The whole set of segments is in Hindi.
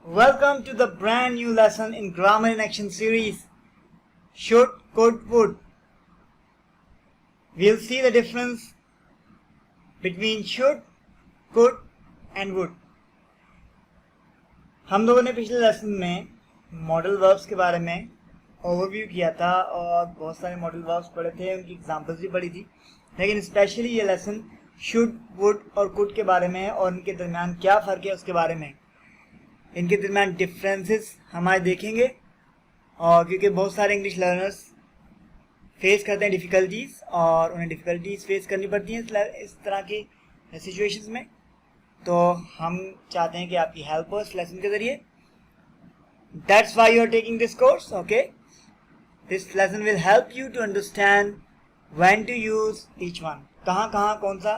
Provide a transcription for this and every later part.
Welcome to the brand new lesson in Grammar in Action series. Should, could, would. We'll see the difference between should, could and would. हम लोगों ने पिछले लेसन में मॉडल वर्ब्स के बारे में ओवरव्यू किया था और बहुत सारे मॉडल वर्ब्स पढ़े थे, उनकी एग्जांपल्स भी पढ़ी थी, लेकिन स्पेशली ये लेसन शुड, वुड और कुड के बारे में है और इनके दरमियान क्या फ़र्क है उसके बारे में, इनके दरमियान डिफरेंसेस हमारे देखेंगे। और क्योंकि बहुत सारे इंग्लिश लर्नर्स फेस करते हैं डिफ़िकल्टीज़ और उन्हें डिफ़िकल्टीज़ फेस करनी पड़ती हैं इस तरह की सिचुएशंस में, तो हम चाहते हैं कि आपकी हेल्प हो इस लेसन के ज़रिए। That's why you are taking this course. Okay, this lesson will help you to understand when to use each one, कहाँ कौन सा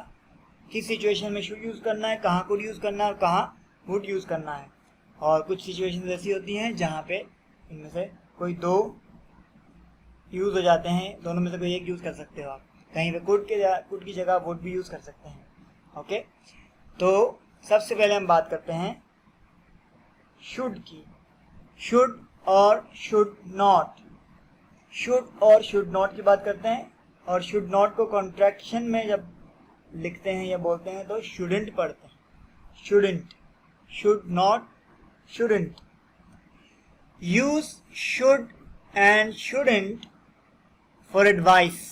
किस सिचुएशन में शुड यूज़ करना है, कहाँ कुड यूज़ करना है और कहाँ वुड यूज़ करना है। और कुछ सिचुएशंस ऐसी होती हैं जहाँ पे इनमें से कोई दो यूज़ हो जाते हैं, दोनों में से कोई एक यूज़ कर सकते हो आप। कहीं पे कुड की जगह वुड भी यूज़ कर सकते हैं। ओके, तो सबसे पहले हम बात करते हैं शुड की। शुड और शुड नॉट, शुड और शुड नॉट की बात करते हैं। और शुड नॉट को कॉन्ट्रैक्शन में जब लिखते हैं या बोलते हैं तो शुडेंट पढ़ते हैं। Shouldn't, should not, shouldn't. Use should and shouldn't for advice.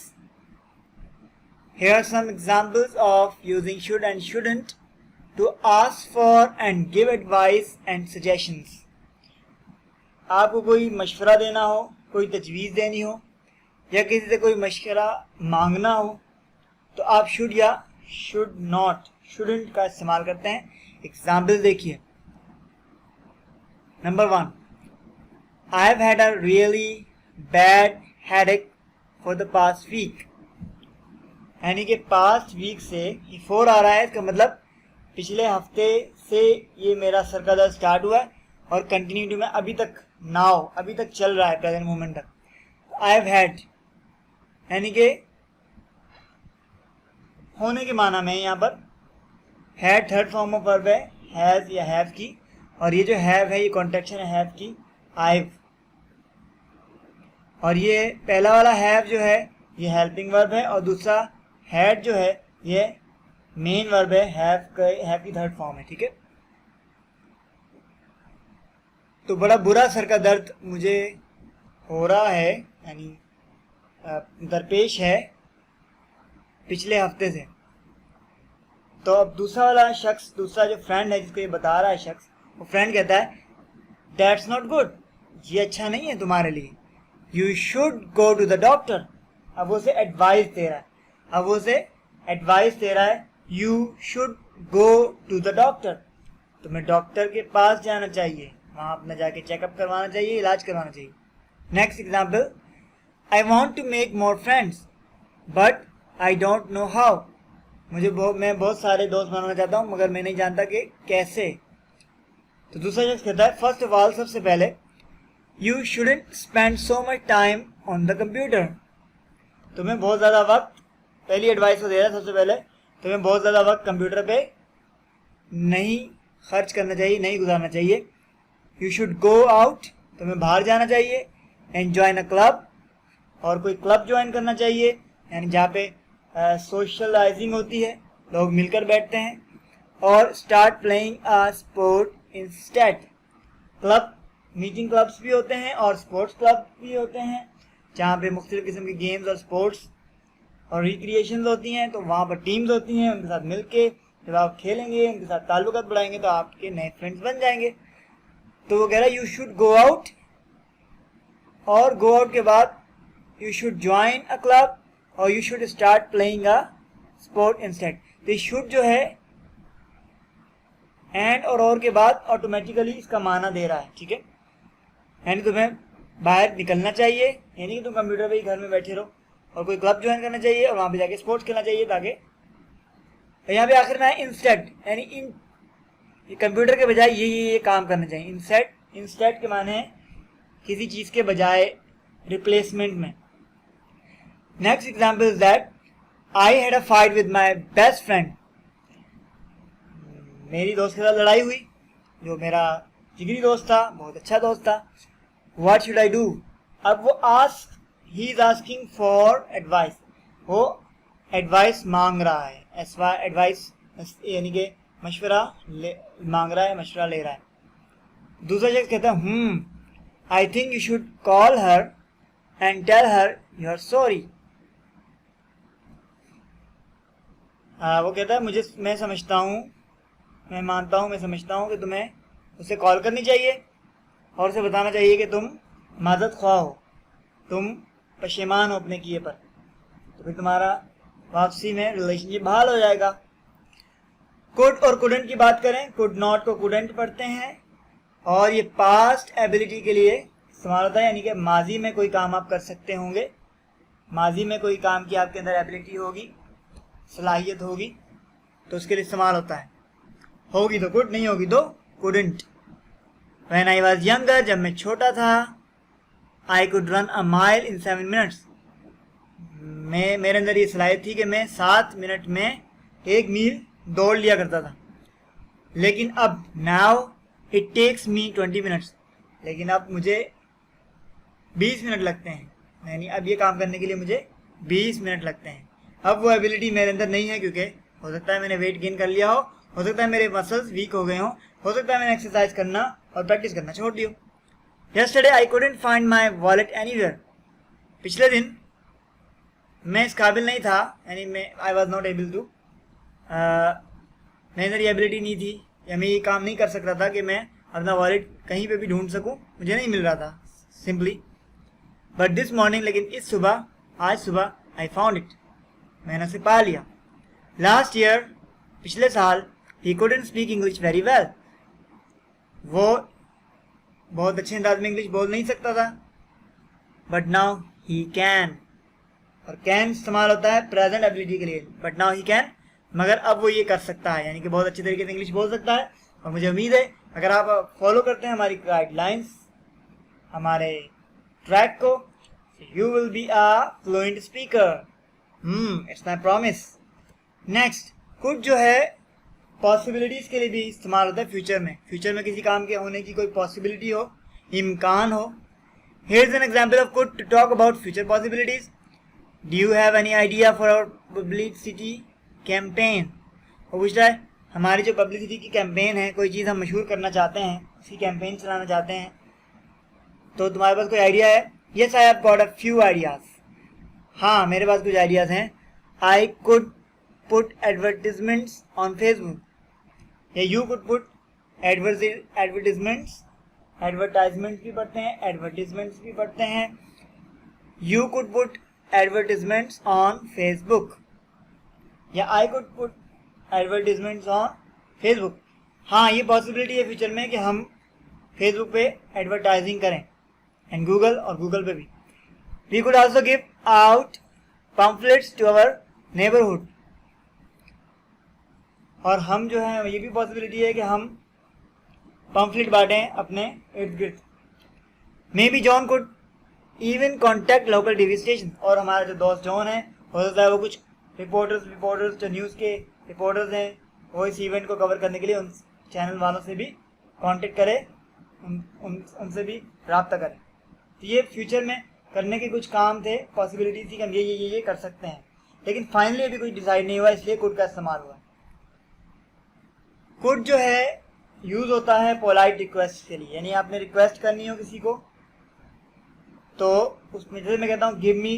Here are some examples of using should and shouldn't to ask for and give advice and suggestions. आपको कोई मशवरा देना हो, कोई तजवीज़ देनी हो या किसी से कोई मशवरा मांगना हो तो आप should या should not, shouldn't का इस्तेमाल करते हैं। एग्जाम्पल देखिए। Number 1, I have had a really bad headache for the past week. यानी कि past week से ये for आ रहा है, इसका मतलब पिछले हफ्ते से ये मेरा सर का दर्द स्टार्ट हुआ है और कंटिन्यूटी में अभी तक अभी तक चल रहा है, प्रेजेंट मोमेंट तक। I have had यानी कि होने के माना में यहाँ पर had third form of verb है, हैज़ या हैव की, और ये जो हैव है ये कॉन्ट्रैक्शन है हैव की, आइव। और ये पहला वाला हैव जो है ये हेल्पिंग वर्ब है और दूसरा हैड जो है ये मेन वर्ब है, हैव की थर्ड फॉर्म है। ठीक है, तो बड़ा बुरा सर का दर्द मुझे हो रहा है, यानी दरपेश है पिछले हफ्ते से। तो अब दूसरा वाला शख्स, दूसरा जो फ्रेंड है जिसको ये बता रहा है शख्स, वो फ्रेंड कहता है दैट्स नॉट गुड, ये अच्छा नहीं है तुम्हारे लिए। You should go to the doctor. अब वो उसे एडवाइस दे रहा है, you should go to the doctor, तुम्हें डॉक्टर के पास जाना चाहिए, वहाँ अपना जाके चेकअप करवाना चाहिए, इलाज करवाना चाहिए। Next example, I want to make more friends but I don't know how. मैं बहुत सारे दोस्त बनाना चाहता हूँ मगर मैं नहीं जानता कि कैसे। तो दूसरा शख्स कहता है फर्स्ट ऑफ ऑल, सबसे पहले, you shouldn't spend so much time on the computer. तुम्हें बहुत ज़्यादा वक्त, पहली एडवाइस को दे रहा है सबसे पहले, तुम्हें बहुत ज़्यादा वक्त कंप्यूटर पे नहीं खर्च करना चाहिए, नहीं गुजारना चाहिए। यू शुड गो आउट, तुम्हें बाहर जाना चाहिए। एंड जॉइन अ क्लब, और कोई क्लब ज्वाइन करना चाहिए, यानी जहाँ पे सोशलाइजिंग होती है, लोग मिलकर बैठते हैं। और start playing a sport instead. Club, meeting clubs भी होते हैं और स्पोर्ट्स क्लब भी होते हैं जहाँ पे मुख्तलिफ किस्म के गेम्स और स्पोर्ट्स और रिक्रिएशंस होती हैं, तो वहाँ पर टीम्स होती हैं, उनके साथ मिलके जब आप खेलेंगे, उनके साथ ताल्लुकात बढ़ाएंगे तो आपके नए फ्रेंड्स बन जाएंगे। तो वो कह रहा है यू शुड गो आउट, और गो आउट के बाद you should join a club और you should start playing a sport instead. तो शुड जो है एंड और के बाद ऑटोमेटिकली इसका माना दे रहा है। ठीक है, यानी तुम्हें बाहर निकलना चाहिए, यानी कि तुम कंप्यूटर पे ही घर में बैठे रहो, और कोई क्लब ज्वाइन करना चाहिए और वहाँ पे जाके स्पोर्ट्स खेलना चाहिए ताकि। यहाँ पे आखिर में है इंस्टेड, यानी इन कंप्यूटर के बजाय ये काम करना चाहिए। इंस्टेड के माने हैं किसी चीज़ के बजाय, रिप्लेसमेंट में। Next example is that I had a fight with my best friend. मेरी दोस्त के साथ लड़ाई हुई, जो मेरा जिगरी दोस्त था, बहुत अच्छा दोस्त था। What should I do? अब वो he is asking for advice, वो एडवाइस मांग रहा है। एडवाइस यानी कि मशवरा मांग रहा है, मशवरा ले रहा है। दूसरा शख्स कहता है I think you should call her and tell her you are sorry. वो कहता है मैं समझता हूँ कि तुम्हें उसे कॉल करनी चाहिए और उसे बताना चाहिए कि तुम माजरत ख्वाह हो, तुम पशेमान हो अपने किए पर, तो फिर तुम्हारा वापसी में रिलेशनशिप बहाल हो जाएगा। कुड और कुडंट की बात करें, कुड नॉट को कुडंट पढ़ते हैं और ये पास्ट एबिलिटी के लिए इस्तेमाल होता है, यानी कि माजी में कोई काम आप कर सकते होंगे, माजी में कोई काम की आपके अंदर एबिलिटी होगी, सलाहियत होगी, तो उसके लिए इस्तेमाल होता है। होगी तो कुड, नहीं होगी तो couldn't. When I was younger, जब मैं छोटा था, I could run a mile in 7 minutes, मेरे अंदर ये सलाहियत थी कि मैं 7 मिनट में 1 मील दौड़ लिया करता था। लेकिन अब now it takes me 20 minutes, लेकिन अब मुझे 20 मिनट लगते हैं, यानी अब ये काम करने के लिए मुझे 20 मिनट लगते हैं। अब वो एबिलिटी मेरे अंदर नहीं है, क्योंकि हो सकता है मैंने वेट गेन कर लिया हो सकता है मेरे मसल्स वीक हो गए हो सकता है मैंने एक्सरसाइज करना और प्रैक्टिस करना छोड़ दियो। Yesterday I couldn't find my wallet anywhere, पिछले दिन मैं इस काबिल नहीं था, यानी I was not able to, मेरे अंदर ये एबिलिटी नहीं थी, या मैं ये काम नहीं कर सकता था कि मैं अपना वॉलेट कहीं पे भी ढूंढ सकूं, मुझे नहीं मिल रहा था सिंपली। बट दिस मॉर्निंग, लेकिन इस सुबह, आज सुबह, आई फाउंड इट, मैंने उसे पा लिया। लास्ट ईयर, पिछले साल, he couldn't speak English very well, वो बहुत अच्छे अंदाज में इंग्लिश बोल नहीं सकता था। बट नाउ ही कैन, और कैन इस्तेमाल होता है प्रेजेंट एबिलिटी के लिए, बट नाउ ही कैन, मगर अब वो ये कर सकता है, यानी कि बहुत अच्छे तरीके से इंग्लिश बोल सकता है। और मुझे उम्मीद है अगर आप फॉलो करते हैं हमारी गाइडलाइंस, हमारे ट्रैक को, you will be a fluent speaker. It's my promise. Next, could जो है पॉसिबिलिटीज के लिए भी इस्तेमाल होता है फ्यूचर में किसी काम के होने की कोई पॉसिबिलिटी हो, इम्कान हो। Here is an example of could to talk about future possibilities. Do you have any idea for our publicity campaign? वो पूछ रहा है हमारी जो पब्लिसिटी की कैंपेन है, कोई चीज़ हम मशहूर करना चाहते हैं, उसकी कैंपेन चलाना चाहते हैं, तो तुम्हारे पास कोई आइडिया है? Yes, I have got a few ideas. हाँ, मेरे पास कुछ आइडियाज हैं। I could put advertisements on Facebook, या you could put advertisements, advertisements भी पढ़ते हैं, एडवर्टिजमेंट्स भी पढ़ते हैं। You could put advertisements on Facebook, या I could put advertisements on Facebook. हाँ, ये पॉसिबिलिटी है फ्यूचर में कि हम फेसबुक पे एडवर्टाइजिंग करें, एंड गूगल, और गूगल पे भी। We could also give out pamphlets to our neighbourhood, और हम जो है ये भी पॉसिबिलिटी है कि हम पम्फलेट बांटें अपने इर्द गिर्द। May be John could even contact local TV station, और हमारा जो दोस्त जॉन है, हो सकता है वो कुछ रिपोर्टर्स जो न्यूज़ के रिपोर्टर्स हैं, वो इस इवेंट को कवर करने के लिए उन चैनल वालों से भी कांटेक्ट करे, उनसे भी रब्ता करें। तो ये फ्यूचर में करने के कुछ काम थे, पॉसिबिलिटी थी कि हम ये कर सकते हैं, लेकिन फाइनली अभी कुछ डिसाइड नहीं हुआ, इसलिए कुड का इस्तेमाल हुआ। कुड जो है यूज होता है पोलाइट रिक्वेस्ट के लिए, यानी आपने रिक्वेस्ट करनी हो किसी को, तो उसमें जैसे मैं कहता हूँ give me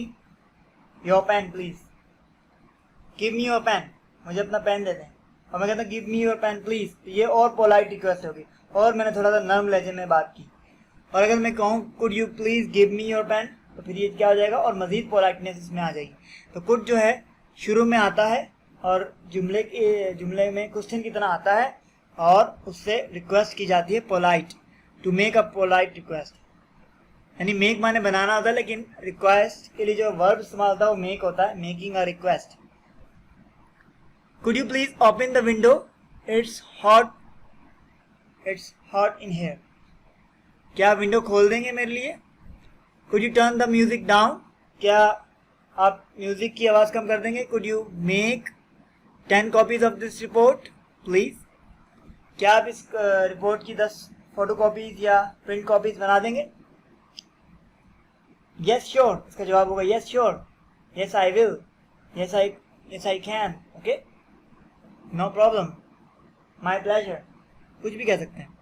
your pen please, give me your pen, मुझे अपना पेन दे दें, और मैं कहता हूँ give me your pen please, तो ये और पोलाइट रिक्वेस्ट होगी, और मैंने थोड़ा सा नर्म लहजे में बात की। और अगर मैं कहूँ could you please give me your pen, तो फिर ये क्या हो जाएगा, और मजीद पोलाइटनेस इसमें आ जाएगी। तो कुड जो है शुरू में आता है और जुमले में क्वेश्चन की तरह आता है, और उससे रिक्वेस्ट की जाती है polite, to make a polite request, यानी मेक माने बनाना होता है, लेकिन रिक्वेस्ट के लिए जो वर्ब इस्तेमाल होता है वो मेक होता है, making a request. Could you please open the window, it's hot in here, क्या विंडो खोल देंगे मेरे लिए? Could U turn the music down, क्या आप म्यूजिक की आवाज़ कम कर देंगे? Could you make 10 copies of this report please, क्या आप इस रिपोर्ट की 10 फोटो कॉपीज या प्रिंट कॉपीज बना देंगे? यस श्योर, इसका जवाब होगा yes sure, yes I will, yes I can, okay, no problem, my pleasure, कुछ भी कह सकते हैं।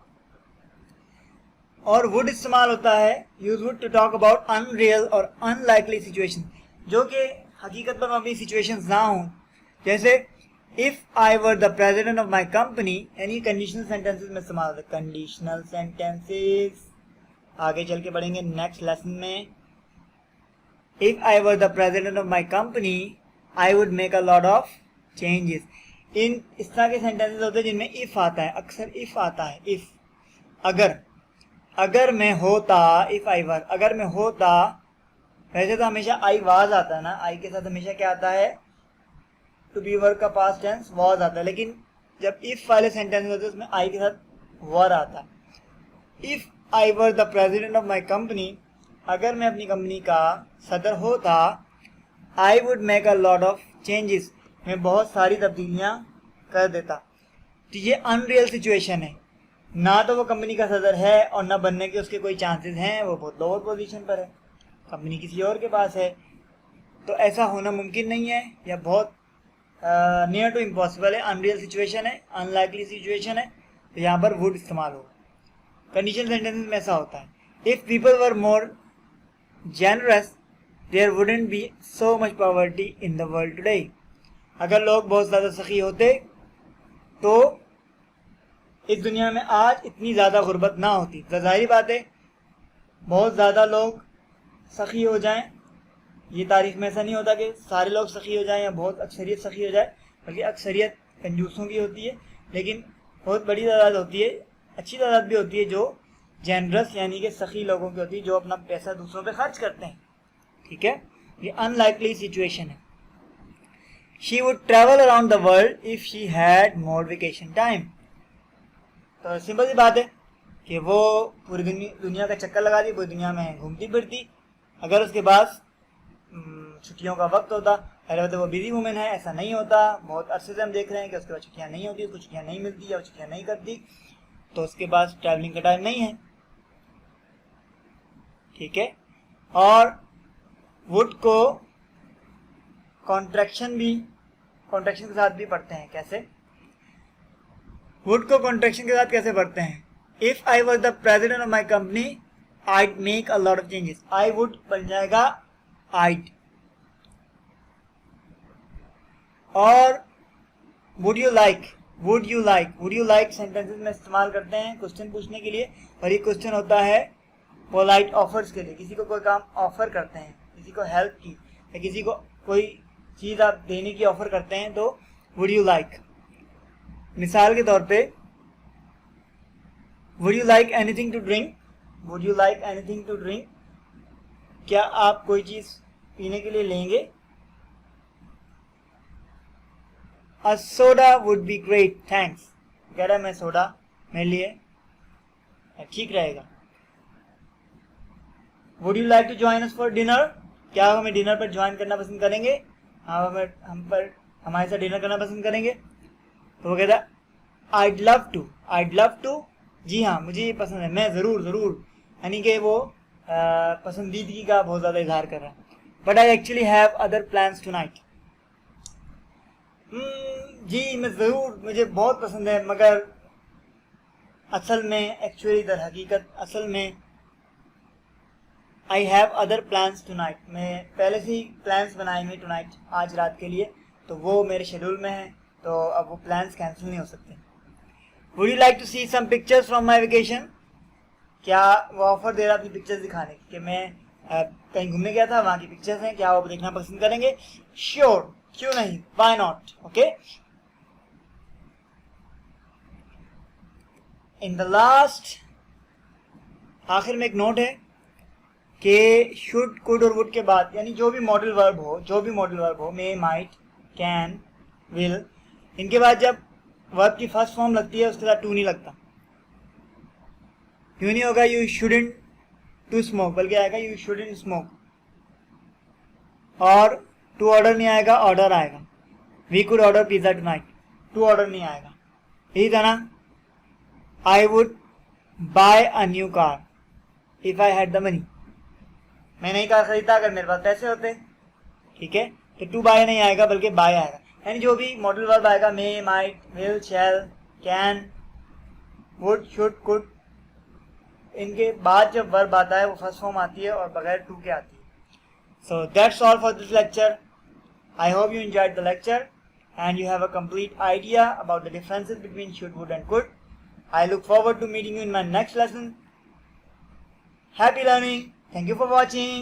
और वुड इस्तेमाल होता है, use would to talk about unreal और अनलाइकली सिचुएशन, जो कि हकीकत पर मबनी सिचुएशंस ना हों। जैसे if I were the president of my company, यानी कंडीशनल सेंटेंसेस में इस्तेमाल होता है। कंडीशनल सेंटेंसेस आगे चल के पढ़ेंगे नेक्स्ट लेसन में। If I were the president of my company I would make a lot of changes. इन इस तरह के सेंटेंसेस होते हैं जिनमें इफ आता है, अक्सर इफ आता है। इफ, अगर मैं होता, इफ आई वर, अगर मैं होता। वैसे तो हमेशा आई वाज आता है ना, आई के साथ हमेशा क्या आता है, टू बी वर्क का पास्ट टेंस वाज आता है, लेकिन जब इफ वाले सेंटेंस होते हैं उसमें आई के साथ वर आता है। If I were the president of my company, अगर मैं अपनी कंपनी का सदर होता, आई would make a lot of changes, मैं बहुत सारी तब्दीलियां कर देता। तो ये अनरियल सिचुएशन है, ना तो वो कंपनी का सदर है और ना बनने के उसके कोई चांसेस हैं, वो बहुत लोअर पोजीशन पर है, कंपनी किसी और के पास है, तो ऐसा होना मुमकिन नहीं है या बहुत नियर टू इम्पॉसिबल है। अनरियल सिचुएशन है, अनलाइकली सिचुएशन है, तो यहाँ पर वुड इस्तेमाल होगा। कंडीशन सेंटेंसेस में ऐसा होता है, if people were more generous there wouldn't be so much poverty in the world today. अगर लोग बहुत ज़्यादा सखी होते तो इस दुनिया में आज इतनी ज़्यादा गुर्बत ना होती। तो ज़ाहिर बात है, बहुत ज़्यादा लोग सखी हो जाएं, ये तारीख में ऐसा नहीं होता कि सारे लोग सखी हो जाएं या बहुत अक्सरियत सखी हो जाए, बल्कि अक्सरियत कंजूसों की होती है, लेकिन बहुत बड़ी तादाद होती है, अच्छी तादाद भी होती है जो जेनरस यानी कि सखी लोगों की होती है, जो अपना पैसा दूसरों पे खर्च करते हैं। ठीक है, ये अनलाइकली सिचुएशन है। She would travel around the world if she had more vacation time. तो सिंपल सी बात है कि वो पूरी दुनिया का चक्कर लगा दी, पूरी दुनिया में घूमती फिरती, अगर उसके पास छुट्टियों का वक्त होता। पहले होता वो बिजी वुमेन है, ऐसा नहीं होता। बहुत अरसे से हम देख रहे हैं कि उसके पास छुट्टियाँ नहीं होती, उसको छुट्टियाँ नहीं मिलती या छुट्टियाँ नहीं करती, तो उसके पास ट्रैवलिंग का टाइम नहीं है। ठीक है, और वुड को कॉन्ट्रैक्शन के साथ भी पढ़ते हैं। कैसे? वुड को कॉन्ट्रैक्शन के साथ कैसे पढ़ते हैं? If I was the president of my company I'd make a lot of changes. I would बन जाएगा I'd। और would you like सेंटेंसेस में इस्तेमाल करते हैं क्वेश्चन पूछने के लिए, और ये क्वेश्चन होता है पोलाइट ऑफर्स के लिए। किसी को कोई काम ऑफर करते हैं, किसी को हेल्प की या किसी को कोई चीज़ आप देने की ऑफर करते हैं, तो would you like। मिसाल के तौर पे would you like anything to drink? Would you like anything to drink? क्या आप कोई चीज पीने के लिए लेंगे? A soda would be great, thanks। कह रहा है मैं सोडा मेरे लिए ठीक रहेगा। Would you like to join us for dinner? क्या आप हमें डिनर पर ज्वाइन करना पसंद करेंगे? हमारे साथ डिनर करना पसंद करेंगे? तो वो कहता है I'd love to। जी हाँ, मुझे ये पसंद है, मैं ज़रूर, यानी कि वो पसंदीदगी का बहुत ज़्यादा इजहार कर रहा है। But I actually have other plans tonight. जी मैं ज़रूर, मुझे बहुत पसंद है, मगर असल में एक्चुअली दर हकीकत असल में I have other plans tonight, मैं पहले से ही प्लान्स बनाए हुए टुनाइट, आज रात के लिए, तो वो मेरे शेड्यूल में है, तो अब वो प्लान्स कैंसिल नहीं हो सकते। Would you like to see some pictures from my vacation? क्या वो ऑफर दे रहा अपनी पिक्चर्स दिखाने की कि मैं कहीं घूमने गया था, वहाँ की पिक्चर्स हैं, क्या वो देखना पसंद करेंगे? श्योर, क्यों नहीं, why not. Okay, in the last, आखिर में एक नोट है कि शुड, कुड और वुड के बाद, यानी जो भी मॉडल वर्ब हो, मे, माइट, कैन, विल, इनके बाद जब वर्ब की फर्स्ट फॉर्म लगती है उसके साथ टू नहीं लगता। क्यों नहीं होगा? यू शुडंट टू स्मोक, बल्कि आएगा यू शुडंट स्मोक। और टू ऑर्डर नहीं आएगा, ऑर्डर आएगा। We could order pizza tonight, to order नहीं आएगा। यही था ना, I would buy a new car if I had the money. मैं नई कार खरीदता अगर मेरे पास पैसे होते। ठीक है, तो टू बाय नहीं आएगा बल्कि बाय आएगा। यानी जो भी मॉडल वर्ब आएगा, may, might, will, shall, can, would, should, could, इनके बाद जब वर्ब आता है वो फर्स्ट फॉर्म आती है और बगैर टू के आती है। So that's all for this lecture. I hope you enjoyed the lecture and you have a complete idea about the differences between should, would and could. I look forward to meeting you in my next lesson. Happy learning. Thank you for watching.